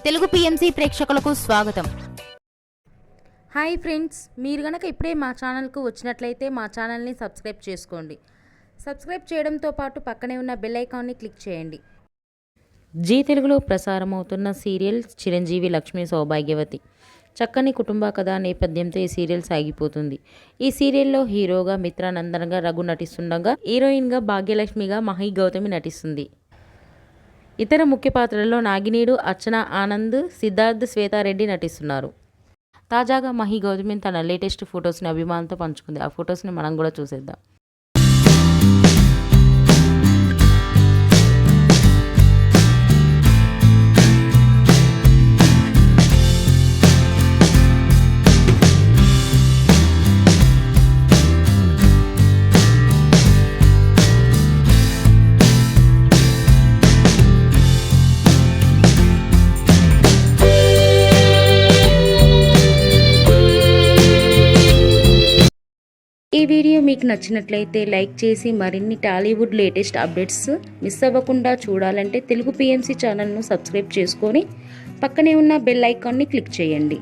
Telugu PMC ప్రేక్షకులకు స్వాగతం. Hi friends, మీరు గనక ఇప్పుడే మా ఛానల్కు వచ్చినట్లయితే మా ఛానల్ని సబ్స్క్రైబ్ చేసుకోండి. సబ్స్క్రైబ్ చేయడంతో పాటు పక్కనే ఉన్న బెల్ ఐకాన్ని క్లిక్ చేయండి. జీ తెలుగులో ప్రసారమవుతున్న సీరియల్ చిరంజీవి లక్ష్మీ సౌభాగ్యవతి. చక్కని కుటుంబ కథ నేపథ్యంతో ఈ సీరియల్ సాగిపోతుంది. ఈ సీరియల్లో హీరోగా మిత్రానందన్గా రఘు నటిస్తుండగా, హీరోయిన్గా భాగ్యలక్ష్మిగా మహి గౌతమి నటిస్తుంది. ఇతర ముఖ్య పాత్రల్లో నాగినీడు, అర్చన ఆనంద్, సిద్ధార్థ్, శ్వేతారెడ్డి నటిస్తున్నారు. తాజాగా మహి గౌతమి తన లేటెస్ట్ ఫొటోస్ని అభిమానులతో పంచుకుంది. ఆ ఫొటోస్ని మనం కూడా చూసేద్దాం. ఈ వీడియో మీకు నచ్చినట్లయితే లైక్ చేసి మరిన్ని టాలీవుడ్ లేటెస్ట్ అప్డేట్స్ మిస్ అవ్వకుండా చూడాలంటే తెలుగు పిఎంసి ఛానల్ను సబ్స్క్రైబ్ చేసుకొని పక్కనే ఉన్న బెల్ ఐకాన్ని క్లిక్ చేయండి.